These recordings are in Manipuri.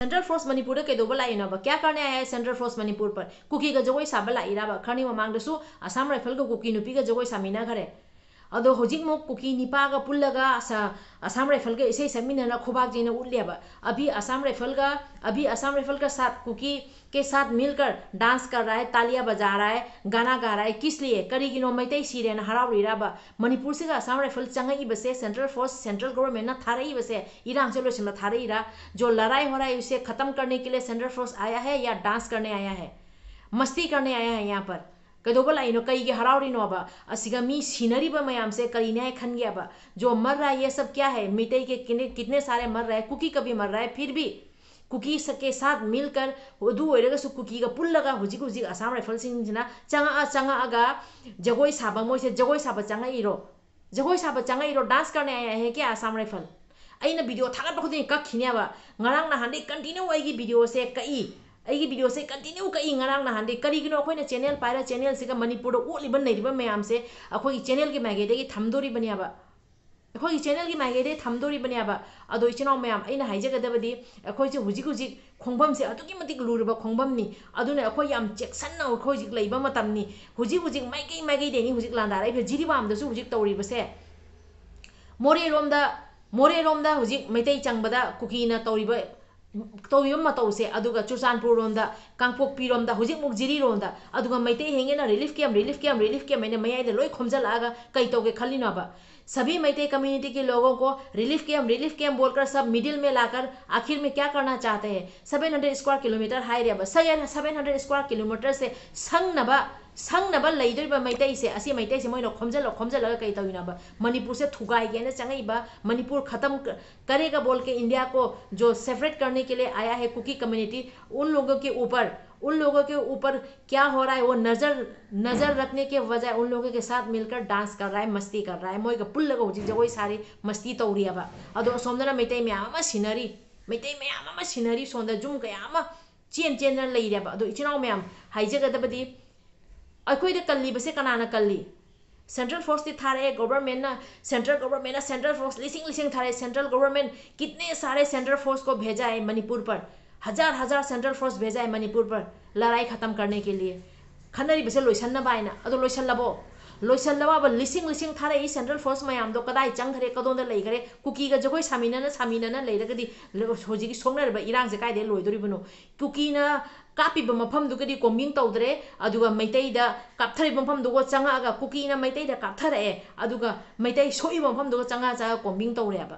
सेंट्रल फोर्स मणिपुर कईदोब लाइनब क्या करने आया है सेंट्रल फोर्स मणिपुर पर कुकी का जगोई साब लाइराब खरनी ममांगदसु असम राइफल का कुकी नुपी का जगोई सामिनाखरे अदो होजिक मो कुकी निपागा पुल्लगा असम राइफल के इसे समिनना खुबाक जीना उल्लेबा अभी असम राइफल का साथ कुकी के साथ मिलकर डांस कर रहा है, तालियां बजा रहा है, गाना गा रहा है। किस लिए करीगिनो मैतै सिरेन हराउरिराबा मणिपुर से असम राइफल चंगई बसे सेंट्रल फोर्स सेंट्रल गवर्नमेंट ना थारई बसे इरांग से लोसिम थारईरा जो लड़ाई हो रहा है उसे खत्म करने के लिए सेंट्रल फोर्स आया है या डांस करने आया है, मस्ती करने आया है। यहाँ पर कदोबल आइनो कई के हराउरिनोबा असिगा मी सीनरीबा मयाम से करीने खनगेबा जो मर रहा है ये सब क्या है मिटई के कितने सारे मर रहे हैं, कुकी कभी मर रहा है, फिर भी कुकी के साथ मिलकर कुकी का पुल्लगा हुजिक हुजिक असम राइफल सिंह चंगा जगोई साबा मोइसे जगोई साबा चंगा डांस करने आया है क्या असम राइफल अना वीडियो थागत खुद कखीनेबा ngarang nahande कंटिन्यू आइगी वीडियो से कई आइगी वीडियो से कंटिन्यू कई ngarang nahande करीगिनो अखोइना चैनल पाइरा चैनल से मणिपुर ओलिबा नैरिबा मैम से अखोई चैनल की मैगेदेगी थमदोरी बनियाबा अखोई चैनल की मैगेदे थमदोरी बनियाबा अदो इचनाव मैम अइना हाइजगदबदी अखोइसे हुजिक हुजिक खोंगबम से अदुकी मतिक लुरबा खोंगबमनी अदुने अखोई याम चेक्सन्ना अखोई जिक लैबा मतमनी हुजिक हुजिक माइगै देनी हुजिक लांदाराइ फे जिरिबामदसु हुजिक तौरिबसे मोरेरोमदा हुजिक मैतै चंगबदा कुकीना तौरिबा मतौसे अदुगा चुरचानपुर रोमदा कांगपोकपी रोमदा हुजिक मुक जिरी रोमदा अदुगा मैतै हेंगेना रिलीफ कैम्प मैंने मयाइदा लोई खोमजलागा कई तौगे खलिनाबा सभी मैतै कम्युनिटी के लोगों को रिलीफ कैम्प बोलकर सब मिडिल में लाकर आखिर में क्या करना चाहते हैं 700 स्क्वायर किलोमीटर हाइरेबा 700 स्क्वायर किलोमीटर से संगनबा लैदोरिबा मैतै से मोइनो खोमजल कई तौइनाबा मणिपुर से थुगाइगेना चंगईबा मणिपुर खत्म करेगा बोल के इंडिया को जो सेपरेट करने के लिए आया है कुकी कम्युनिटी उन लोगों के ऊपर क्या हो रहा है वो नजर रखने के बजाय उन लोगों के साथ मिलकर डांस कर रहा है, मस्ती कर रहा है। मोइगा पुल्लगा हुजिक जगोई सारी मस्ती तौरियाबा अदो सोमदना मैतै म्याम सिनरी सोंदा जुम कयाम चेन लैरेबा अदो इचिनाव म्याम हाइजगदबदी अखोइदा कल्लीबसे कनाना कल्ली सेंट्रल फोर्स ती थारे सेंट्रल गवर्नमेंट सेंट्रल फोर्स लिसिंग थारे सेंट्रल गवर्नमेंट कितने सारे सेंट्रल फोर्स को भेजा है मणिपुर पर हजार सेंट्रल फोर्स भेजा है मणिपुर पर लड़ाई खत्म करने के लिए खनरी बसे लोइसन्नबा आइना अदो लोइसल्लबा लिसिंग थारे सेंट्रल फोर्स मयाम दो कदाई चंगरे कदोंदा लैगरे कुकी का जगोई सामिनना लैरगदी होजिकी सोंगनरबा इरांग से कायदे लोइदोरिबनो कुकीना कापीबा मफमदुगदी कोम्बिंग तौदरे अदुगा मैतैदा कापथरिबा मफमदुगो चंगागा कुकीना मैतैदा कापथरए अदुगा मैतै सोइबा मफमदुगो चंगा कोम्बिंग तौरेबा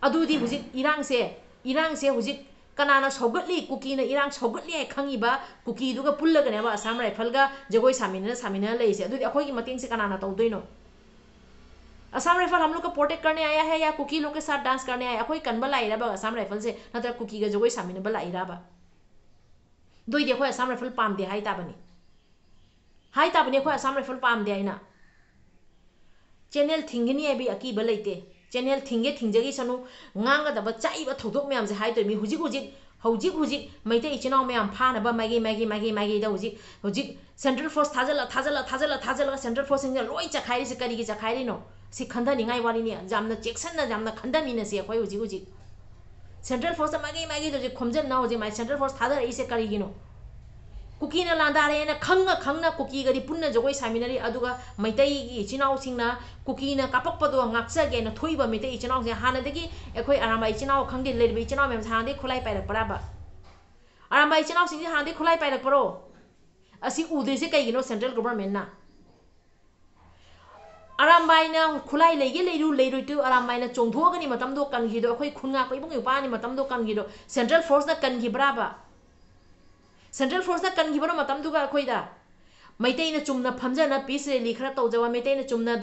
अदुदी हुजिक इरांग से हुजिक कनाना सौगतली कुकीना इरांग सौगतली है खंगीबा कुकीदुगा पुल्लगनेबा असम राइफलगा जगोई सामिनना लैसे अदुदी अखोइगी मतेंग से कनाना तौदोइनो असम राइफल हम लोग को प्रोटेक्ट करने आया है या कुकी लोग के साथ डांस करने आया अखोइ कनबा लाइराबा असम राइफल से नतर कुकी का जगोई सामिनबा लाइराबा दोइदे अखोइ असम राइफल पामदे हाइ ताबनी अखोइ असम राइफल पामदे आइना चैनल थिंगनी है भी अकीबा लैते चैनल थिंजगी सनु ngangadaba chaiba thodok myam se hai to mi हुजिक मैते इचिनाव मैम फानबा मैगी दा हुजिक सेंट्रल फोर्स थाजल सेंट्रल फोर्स सिंग लोई चखाइरि से करिगी चखाइरि नो सि खंदनिङाइ वारिनि जामना चेक्सनना जामना खंदमिन से अखोइ हुजिक सेंट्रल फोर्स मैगी दो खोमजन ना हुजिक माइ सेंट्रल फोर्स थाजल इसे करिगिनो कुकीना लांदारेना खंगना कुकी गरी पुन्ना जगोई सामिनरी अदुगा मैतै इचिनाव सिंगना कुकीना कापकपदो ngaksageना थोइबा मैतै इचिनाव से हानदगी एखोइ आरामा इचिनाव खंगे लेरबे इचिनाव मेम हानदे खुलाई पाइरक पराबा आरामा इचिनाव सिंग हानदे खुलाई पाइरक परो असि उदेसे कइगिनो सेंट्रल गवर्नमेंट ना आरामबाइना खुलाई लेरु तु आरामबाइना चोंथोगनी मतमदो कनगिदो अखोइ खुनगा कोइबुंग युपानी मतमदो कनगिदो सेंट्रल फोर्स ना कनगिब्राबा सेंट्रल फोर्स ना कनगिबनो मतमदुगा अखोइदा मैतैना चुमना फमजना पीस रैली खरा तौजवा मैतैना चुमना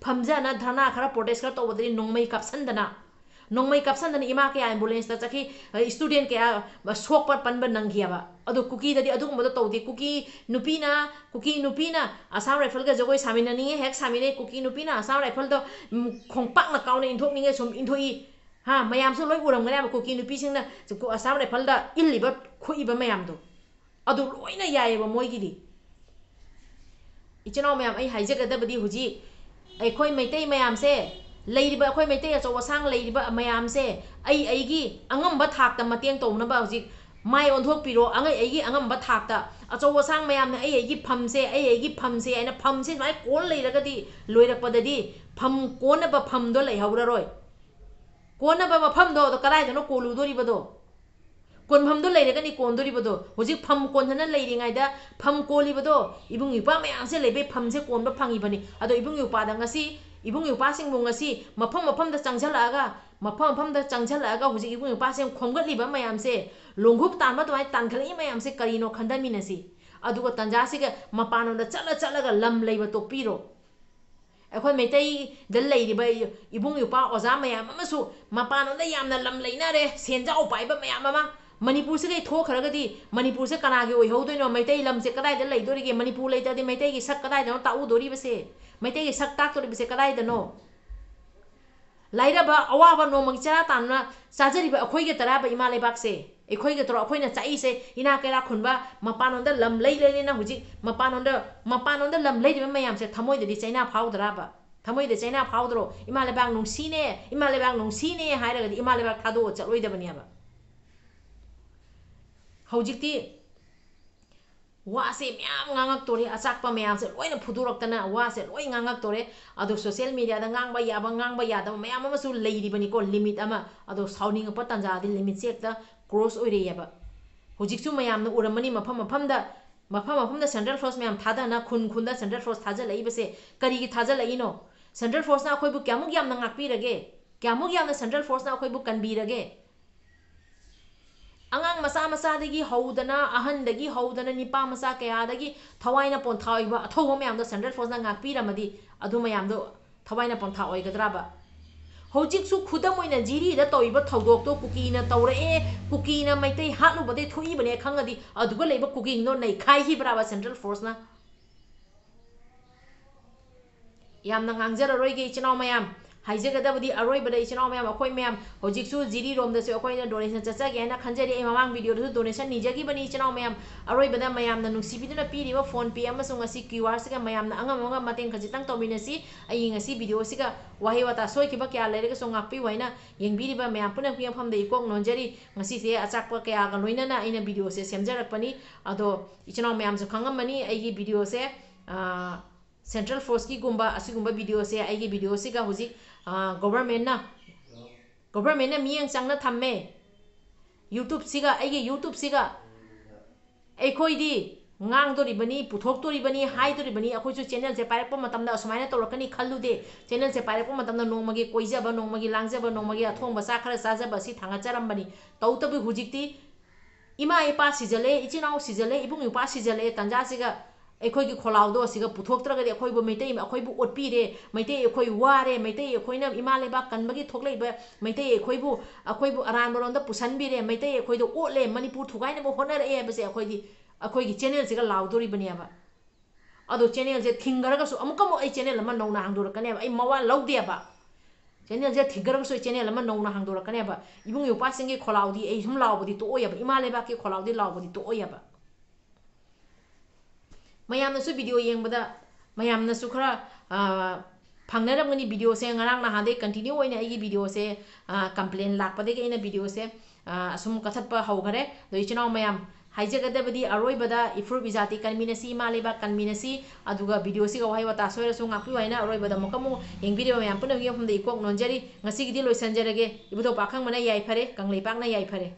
फमजना धरना खरा प्रोटेस्ट खरा तौबदरी नोंगमै कापसंदना इमा के एम्बुलेंस ता चखी स्टूडेंट के सोक पर पनब नंगियाबा अदो कुकी ददी अदुगुमदो तौदे कुकी नुपीना असम राइफल का जगोई सामिननी हेक सामिने कुकी नुपीना असम राइफल दो खोंपाकना काउने इंथोकनिगे सुम इंथोई हा मयामसु लोइ उरमगने कुकी नुपीसिंगना असम राइफल दा इल्लिबा खुइबा मयामदो अदु लोइना यायेबा मोइगिदी इचनाव मैम हाइजगदबदी हुजी अखोई मैतै मैम से ꯂꯩꯔꯤꯕ ꯑꯩꯈꯣꯏ ꯃꯩꯇꯩ ꯑꯆꯧ ꯑꯁꯥꯡ ꯂꯩꯔꯤꯕ ꯃꯌꯥꯝꯁꯦ ꯑꯩꯒꯤ ꯑꯉꯝꯕ ꯊꯥꯛꯇ ꯃꯇꯦꯡ ꯇꯧꯅꯕ ꯍꯧꯖꯤꯛ ꯃꯥꯏ ꯑꯣꯟꯊꯣꯛꯄꯤꯔꯣ ꯑꯩꯒꯤ ꯑꯉꯝꯕ ꯊꯥꯛꯇ ꯑꯆꯧ ꯑꯁꯥꯡ ꯃꯌꯥꯝꯅ ꯑꯩꯒꯤ ꯐꯝꯁꯦ ꯑꯩꯒꯤ ꯐꯝꯁꯦ ꯑꯩꯅ ꯐꯝꯁꯦ ꯁꯨꯃꯥꯏꯅ ꯀꯣꯟ ꯂꯩꯔꯒꯗꯤ ꯂꯣꯏꯔꯛꯄꯗꯗꯤ ꯐꯝ ꯀꯣꯟꯅꯕ ꯐꯝꯗꯣ ꯂꯩꯍꯧꯔꯔꯣꯏ ꯀꯣꯟꯅꯕ ꯃꯐꯝꯗꯣ ꯀꯗꯥꯏꯗꯅꯣ ꯀꯣꯜꯂꯨꯗꯣꯔꯤꯕꯗꯣ ꯀꯣꯟꯐꯝꯗꯣ ꯂꯩꯔꯒꯅꯤ ꯀꯣꯟꯗꯣꯔꯤꯕꯗꯣ ꯍꯧꯖꯤꯛ ꯐꯝ ꯀꯣꯟꯗꯅ ꯂꯩꯔꯤꯉꯩꯗ ꯐꯝ ꯀꯣꯜꯂꯤꯕꯗꯣ ꯏꯕꯨꯡ ꯏꯄ꯭ꯋꯥ ꯃꯌꯥꯝꯁꯦ ꯂꯩꯕꯩ ꯐꯝꯁꯦ ꯀꯣꯟꯕ ꯐꯪꯉꯤꯕꯅꯤ ꯑꯗꯣ ꯏꯕꯨꯡ ꯏꯄ꯭ꯋꯥꯗ ꯉꯁꯤ ꯏꯕꯨꯡ ꯏꯄ꯭ꯋꯥꯁꯤꯡꯕꯨ ꯉꯁꯤ ꯃꯐꯝꯗ ꯆꯪꯁꯤꯜꯂꯛꯑꯒ ꯍꯧꯖꯤꯛ ꯏꯕꯨꯡ ꯏꯄ꯭ꯋꯥꯁꯤꯡ ꯈꯣꯝꯒꯠꯂꯤꯕ ꯃꯌꯥꯝꯁꯦ ꯂꯣꯡꯍꯨꯞ ꯇꯥꯟꯕ ꯑꯗꯨꯃꯥꯏꯅ ꯇꯥꯟꯈꯠꯂꯛꯏ ꯃꯌꯥꯝꯁꯦ ꯀꯔꯤꯅꯣ ꯈꯟꯊꯃꯤꯟꯅꯁꯤ ꯑꯗꯨꯒ ꯇꯟꯖꯥꯁꯤꯒ ꯃꯄꯥꯟꯂꯣꯝꯗ ꯆꯠꯂꯒ ꯂꯝ ꯂꯩꯕ ꯇꯣꯛꯄꯤꯔꯣ ꯑꯩꯈꯣꯏ ꯃꯩꯇꯩꯗ ꯂꯩꯔꯤꯕ ꯏꯕꯨꯡ ꯏꯄ꯭ꯋꯥ ꯑꯣꯖꯥ ꯃꯌꯥꯝ ꯑꯃꯁꯨ ꯃꯄꯥꯟꯂꯣꯝꯗ ꯌꯥꯝꯅ ꯂꯝ ꯂꯩꯅꯔꯦ ꯁꯦꯟꯖꯥꯎ ꯄꯥꯏꯕ ꯃꯌꯥꯝ ꯑꯃ ꯃꯅꯤꯄꯨꯔꯁꯤꯗꯩ ꯊꯣꯛꯈ꯭ꯔꯒꯗꯤ ꯃꯅꯤꯄꯨꯔꯁꯦ ꯀꯅꯥꯒꯤ ꯑꯣꯏꯍꯧꯗꯣꯏꯅꯣ ꯃꯩꯇꯩ ꯂꯝꯁꯦ ꯀꯗꯥꯏꯗ ꯂꯩꯗꯣꯔꯤꯒꯦ ꯃꯅꯤꯄꯨꯔ ꯂꯩꯇ꯭ꯔꯗꯤ ꯃꯩꯇꯩꯒꯤ ꯁꯛ ꯀꯗꯥꯏꯗꯅꯣ ꯇꯥꯛꯎꯗꯣꯔꯤꯕꯁꯦ ꯃꯩꯇꯩꯒꯤ ꯁꯛ ꯇꯥꯛꯇꯣꯔꯤꯕꯁꯦ ꯀꯗꯥꯏꯗꯅꯣ ꯂꯥꯏꯔꯕ ꯑꯋꯥꯕ ꯅꯣꯡꯃꯒꯤ ꯆꯔꯥ ꯇꯥꯟꯅ ꯆꯥꯖꯔꯤꯕ ꯑꯩꯈꯣꯏꯒ ꯇꯔꯥꯕ ꯏꯃꯥ ꯂꯩꯕꯥꯛꯁꯦ ꯑꯩꯈꯣꯏꯒ ꯇꯧꯔ ꯑꯩꯈꯣꯏꯅ ꯆꯥꯛꯏꯁꯦ ꯏꯅꯥ ꯀꯩꯔꯥ ꯈꯨꯟꯕ ꯃꯄꯥꯟꯂꯣꯝꯗ ꯂꯝ ꯂꯩꯔꯦꯅ ꯍꯧꯖꯤꯛ ꯃꯄꯥꯟꯂꯣꯝꯗ ꯂꯝ ꯂꯩꯔꯤꯕ ꯃꯌꯥꯝꯁꯦ ꯊꯃꯣꯏꯗꯗꯤ ꯆꯩꯅꯥ ꯐꯥꯎꯗ꯭ꯔꯕ ꯊꯃꯣꯏꯗ ꯆꯩꯅꯥ ꯐꯥꯎꯗ꯭ꯔꯣ ꯏꯃꯥ ꯂꯩꯕꯥꯛ ꯅꯨꯡꯁꯤꯅꯦ ꯍꯥꯏꯔꯒꯗꯤ ꯏꯃꯥ ꯂꯩꯕꯥꯛ ꯊꯥꯗꯣꯛꯑ ꯆꯠꯂꯣꯏꯗꯕꯅꯦꯕ ꯍꯧꯖꯤꯛꯇꯤ ꯋꯥꯁꯦ ꯃꯌꯥꯝ ꯉꯥꯡꯉꯛꯇꯣꯔꯦ ꯑꯆꯥꯛꯄ ꯃꯌꯥꯝꯁꯦ ꯂꯣꯏꯅ ꯐꯨꯗꯣꯔꯛꯇꯅ ꯋꯥꯁꯦ ꯂꯣꯏ ꯉꯥꯡꯉꯛꯇꯣꯔꯦ ꯑꯗꯣ ꯁꯣꯁꯤꯌꯦꯜ ꯃꯤꯗꯤꯌꯥꯗ ꯉꯥꯡꯕ ꯌꯥꯕ ꯉꯥꯡꯕ ꯌꯥꯗꯕ ꯃꯌꯥꯝ ꯑꯃꯁꯨ ꯂꯩꯔꯤꯕꯅꯤꯀꯣ ꯂꯤꯃꯤꯠ ꯑꯃ ꯑꯗꯣ ꯁꯥꯎꯅꯤꯡꯉꯛꯄ ꯇꯥꯟꯖꯥꯗꯤ ꯂꯤꯃꯤꯠꯁꯦ ꯍꯦꯛꯇ ꯀ꯭ꯔꯣꯁ ꯑꯣꯏꯔꯛꯑꯦꯕ ꯍꯧꯖꯤꯛꯁꯨ ꯃꯌꯥꯝꯅ ꯎꯔꯝꯃꯅꯤ ꯃꯐꯝꯗ ꯁꯦꯟꯇ꯭ꯔꯦꯜ ꯐꯣꯔꯁ ꯃꯌꯥꯝ ꯊꯥꯗꯅ ꯈꯨꯟꯗ ꯁꯦꯟꯇ꯭ꯔꯦल ꯐꯣꯔꯁ ꯊꯥꯖꯤꯜꯂꯛꯏꯕꯁꯦ ꯀꯔꯤꯒꯤ ꯊꯥꯖꯤꯜꯂꯛꯏꯅꯣ ꯁꯦꯟꯇ꯭ꯔꯦꯜ ꯐꯣꯔꯁꯅ ꯑꯩꯈꯣꯏꯕꯨ ꯀꯌꯥꯃꯨꯛ ꯌꯥꯝꯅ ꯉꯥꯛꯄꯤꯔꯒꯦ ꯀꯌꯥꯃꯨꯛ ꯌꯥꯝꯅ ꯁꯦꯟꯇ꯭ꯔꯦꯜ ꯐꯣꯔꯁꯅ ꯑꯩꯈꯣꯏꯕꯨ ꯀꯟꯕꯤꯔꯒꯦ ꯑꯉꯥꯡ ꯃꯆꯥꯗꯒꯤ ꯍꯧꯗꯅ ꯑꯍꯟꯗꯒꯤ ꯍꯧꯗꯅ ꯅꯤꯄꯥ ꯃꯆꯥ ꯀꯌꯥꯗꯒꯤ ꯊꯋꯥꯏꯅ ꯄꯣꯟꯊꯥ ꯑꯣꯏꯕ ꯑꯊꯧꯕ ꯃꯌꯥꯝꯗꯣ ꯁꯦꯟꯇ꯭ꯔꯦꯜ ꯐꯣꯔꯁꯅ ꯉꯥꯛꯄꯤꯔꯝꯃꯗꯤ ꯑꯗꯨ ꯃꯌꯥꯝꯗꯣ ꯊꯋꯥꯏꯅ ꯄꯣꯟꯊꯥ ꯑꯣꯏꯒꯗ꯭ꯔꯕ ꯍꯧꯖꯤꯛꯁꯨ ꯈꯨꯗꯝ ꯑꯣꯏꯅ ꯖꯤꯔꯤꯗ ꯇꯧꯔꯤꯕ ꯊꯧꯗꯣꯛꯇꯣ ꯀꯨꯀꯤꯅ ꯇꯧꯔꯛꯑꯦ ꯀꯨꯀꯤꯅ ꯃꯩꯇꯩ ꯍꯥꯠꯂꯨꯕꯗꯩ ꯊꯣꯛꯏꯕꯅꯦ ꯈꯪꯉꯗꯤ ꯑꯗꯨꯒ ꯂꯩꯕ ꯀꯨꯀꯤꯗꯣ ꯅꯩꯈꯥꯏꯈꯤꯕ꯭ꯔꯕ ꯁꯦꯟꯇ꯭ꯔꯦꯜ ꯐꯣꯔꯁꯅ ꯌꯥꯝꯅ ꯉꯥꯡꯖꯔꯔꯣꯏꯒꯦ ꯏꯆꯤꯟꯅꯥꯎ ꯃꯌꯥꯝ ꯍꯥꯏꯖꯒꯗꯕꯗꯤ ꯑꯔꯣꯏꯕꯗ ꯏꯆꯤꯟꯅꯥꯎ ꯃꯌꯥꯝ ꯑꯩꯈꯣꯏ ꯃꯌꯥꯝ ꯍꯧꯖꯤꯛꯁꯨ ꯖꯤꯔꯤꯔꯣꯝꯗꯁꯨ ꯑꯩꯈꯣꯏꯅ ꯗꯣꯅꯦꯁꯟ ꯆꯠꯆꯒꯦ ꯍꯥꯏꯅ ꯈꯟꯖꯔꯤ ꯑꯩ ꯃꯃꯥꯡ ꯚꯤꯗꯤꯑꯣꯗꯁꯨ ꯗꯣꯅꯦꯁꯟ ꯅꯤꯖꯈꯤꯕꯅꯤ ꯏꯆꯤꯟꯅꯥꯎ ꯃꯌꯥꯝ ꯑꯔꯣꯏꯕꯗ ꯃꯌꯥꯝꯅ ꯅꯨꯡꯁꯤꯕꯤꯗꯨꯅ ꯄꯤꯔꯤꯕ ꯐꯣꯟ ꯄꯦ ꯑꯃꯁꯨꯡ ꯉꯁꯤ QR ꯃꯌꯥꯝꯅ ꯑꯉꯝ ꯃꯇꯦꯡ ꯈꯖꯤꯛꯇꯪ ꯇꯧꯃꯤꯟꯅꯁꯤ ꯑꯩ ꯉꯁꯤ ꯚꯤꯗꯤꯑꯣꯁꯤꯒ ꯋꯥꯍꯩ ꯋꯥꯇꯥ ꯁꯣꯏꯈꯤꯕ ꯀꯌꯥ ꯂꯩꯔꯒꯁꯨ ꯉꯥꯛꯄꯤꯌꯨ ꯍꯥꯏꯅ ꯌꯦꯡꯕꯤꯔꯤꯕ ꯃꯌꯥꯝ ꯄꯨꯝꯅꯃꯛꯀꯤ ꯃꯐꯝꯗ ꯏꯀꯣꯛ ꯅꯣꯟꯖꯔꯤ ꯉꯁꯤꯁꯦ ꯑꯆꯥꯛꯄ ꯀꯌꯥꯒ ꯂꯣꯏꯅꯅ ꯑꯩꯅ ꯚꯤꯗꯤꯑꯣꯁꯦ ꯁꯦꯝꯖꯔꯛꯄꯅꯤ ꯑꯗꯣ ꯏꯆꯤꯟꯅꯥꯎ ꯃꯌꯥꯝꯁꯨ ꯈꯪꯉꯝꯃꯅꯤ ꯑꯩꯒꯤ ꯚꯤꯗꯤꯑꯣꯁꯦ ꯁꯦꯟꯇ꯭ꯔꯦꯜ ꯐꯣꯔꯁꯀꯤꯒꯨꯝꯕ ꯑꯁꯤꯒꯨꯝꯕ ꯚꯤꯗꯤꯑꯣꯁꯦ ꯑꯩꯒꯤ ꯚꯤꯗꯤꯑꯣꯁꯤꯒ ꯍꯧꯖꯤꯛ ꯒꯣꯚꯔꯟꯃꯦꯟꯠꯅ ꯃꯤꯠꯌꯦꯡ ꯆꯪꯅ ꯊꯝꯃꯦ ꯑꯩꯒꯤ ꯌꯨꯇꯨꯕꯁꯤꯒ ꯑꯩꯈꯣꯏꯗꯤ ꯉꯥꯡꯗꯣꯔꯤꯕꯅꯤ ꯄꯨꯊꯣꯛꯇꯣꯔꯤꯕꯅꯤ ꯍꯥꯏꯗꯣꯔꯤꯕꯅꯤ ꯑꯩꯈꯣꯏꯁꯨ ꯆꯦꯅꯦꯜꯁꯦ ꯄꯥꯏꯔꯛꯄ ꯃꯇꯝꯗ ꯑꯁꯨꯃꯥꯏꯅ ꯇꯧꯔꯛꯀꯅꯤ ꯈꯜꯂꯨꯗꯦ ꯆꯦꯅꯦꯜꯁꯦ ꯄꯥꯏꯔꯛꯄ ꯃꯇꯝꯗ ꯅꯣꯡꯃꯒꯤ ꯀꯣꯏꯖꯕ ꯅꯣꯡꯃꯒꯤ ꯂꯥꯡꯖꯕ ꯅꯣꯡꯃꯒꯤ ꯑꯊꯣꯡꯕ ꯆꯥꯛ ꯈꯔ ꯆꯥꯖꯕ ꯑꯁꯤ ꯊꯥꯡꯒꯠꯆꯔꯝꯕꯅꯤ ꯇꯧꯇꯕꯨ ꯍꯧꯖꯤꯛꯇꯤ ꯏꯃꯥ ꯏꯄꯥ ꯁꯤꯖꯜꯂꯦ ꯏꯆꯤꯟꯅꯥꯎ ꯁꯤꯖꯜꯂꯦ ꯏꯕꯨꯡ ꯏꯄ꯭ꯋꯥ ꯁꯤꯖꯜꯂꯦ ꯇꯟꯖꯥꯁꯤꯒ ꯑꯩꯈꯣꯏꯒꯤ ꯈꯣꯜꯂꯥꯎꯗꯣ ꯑꯁꯤꯒ ꯄꯨꯊꯣꯛꯇ꯭ꯔꯒꯗꯤ ꯑꯩꯈꯣꯏꯕꯨ ꯑꯩꯈꯣꯏꯕꯨ ꯑꯣꯠꯄꯤꯔꯦ ꯃꯩꯇꯩ ꯑꯩꯈꯣꯏ ꯋꯥꯔꯦ ꯃꯩꯇꯩ ꯑꯩꯈꯣꯏꯅ ꯏꯃꯥ ꯂꯩꯕꯥꯛ ꯀꯟꯕꯒꯤ ꯊꯣꯛꯂꯛꯏꯕ ꯃꯩꯇꯩ ꯑꯩꯈꯣꯏꯕꯨ ꯑꯔꯥꯟꯕꯔꯣꯝꯗ ꯄꯨꯁꯟꯕꯤꯔꯦ ꯃꯩꯇꯩ ꯑꯩꯈꯣꯏꯗ ꯑꯣꯠꯂꯦ ꯃꯅꯤꯄꯨꯔ ꯊꯨꯒꯥꯏꯅꯕ ꯍꯣꯠꯅꯔꯛꯑꯦ ꯍꯥꯏꯕꯁꯦ ꯑꯩꯈꯣꯏꯒꯤ ꯆꯦꯅꯦꯜꯁꯤꯒ ꯂꯥꯎꯗꯣꯔꯤꯕꯅꯦꯕ ꯑꯗꯣ ꯆꯦꯅꯦꯜꯁꯦ ꯊꯤꯡꯈ꯭ꯔꯒꯁꯨ ꯑꯃꯨꯛ ꯑꯩ ꯆꯦꯅꯦꯜ ꯑꯃ ꯅꯧꯅ ꯍꯥꯡꯗꯣꯔꯛꯀꯅꯦꯕ ꯑꯩ ꯃꯋꯥ ꯂꯧꯗꯦꯕ ꯆꯦꯅꯦꯜꯁꯦ ꯊꯤꯡꯈ꯭ꯔꯒꯁꯨ ꯑꯩ ꯆꯦꯅꯦꯜ ꯑꯃ ꯅꯧꯅ ꯍꯥꯡꯗꯣꯔꯛꯀꯅꯦꯕ ꯏꯕꯨꯡ ꯏꯄ꯭ꯋꯥꯁꯤꯡꯒꯤ ꯈꯣꯜꯂꯥꯎꯗꯤ ꯑꯩ ꯁꯨꯝ ꯂꯥꯎꯕꯗꯤ ꯇꯣꯛꯑꯣꯏꯕ ꯏꯃꯥ ꯂꯩꯕꯥꯛꯀꯤ ꯈꯣꯜꯂꯥꯎꯗꯤ ꯂꯥꯎꯕꯗꯤ ꯇꯣꯛꯑꯣꯏꯕ ꯃꯌꯥꯝꯅꯁꯨ ꯚꯤꯗꯤꯑꯣ ꯌꯦꯡꯕꯗ ꯃꯌꯥꯝꯅꯁꯨ ꯈꯔ ꯐꯪꯅꯔꯝꯒꯅꯤ ꯚꯤꯗꯤꯑꯣꯁꯦ ꯉꯔꯥꯡ ꯅꯍꯥꯟꯗꯩ ꯀꯟꯇꯤꯅ꯭ꯌꯨ ꯑꯣꯏꯅ ꯑꯩꯒꯤ ꯚꯤꯗꯤꯑꯣꯁꯦ ꯀꯝꯄ꯭ꯂꯦꯟ ꯂꯥꯛꯄꯗꯒꯤ ꯑꯩꯅ ꯚꯤꯗꯤꯑꯣꯁꯦ ꯑꯁꯨꯝ ꯀꯛꯊꯠꯄ ꯍꯧꯈꯔꯦ ꯑꯗꯣ ꯏꯆꯤꯟꯅꯥꯎ ꯃꯌꯥꯝ ꯍꯥꯏꯖꯒꯗꯕꯗꯤ ꯑꯔꯣꯏꯕꯗ ꯏꯐꯨꯔꯨꯞ ꯏꯖꯥꯇꯤ ꯀꯟꯃꯤꯟꯅꯁꯤ ꯏꯃꯥ ꯂꯩꯕꯥꯛ ꯀꯟꯃꯤꯟꯅꯁꯤ ꯑꯗꯨꯒ ꯚꯤꯗꯤꯑꯣꯁꯤꯒ ꯋꯥꯍꯩ ꯋꯥꯇꯥ ꯁꯣꯏꯔꯁꯨ ꯉꯥꯛꯄꯤꯌꯨ ꯍꯥꯏꯅ ꯑꯔꯣꯏꯕꯗ ꯑꯃꯨꯛ ꯌꯦꯡꯕꯤꯔꯤꯕ ꯃꯌꯥꯝ ꯄꯨꯝꯅꯃꯛꯀꯤ ꯃꯐꯝꯗ ꯏꯀꯣꯛ ꯅꯣꯟꯖꯔꯤ ꯉꯁꯤꯒꯤꯗꯤ ꯂꯣꯏꯁꯤꯟꯖꯔꯒꯦ ꯏꯕꯨꯙꯧ ꯄꯥꯈꯪꯕꯅ ꯌꯥꯏꯐꯔꯦ ꯀꯪꯂꯩꯄꯥꯛꯅ ꯌꯥꯏꯐꯔꯦ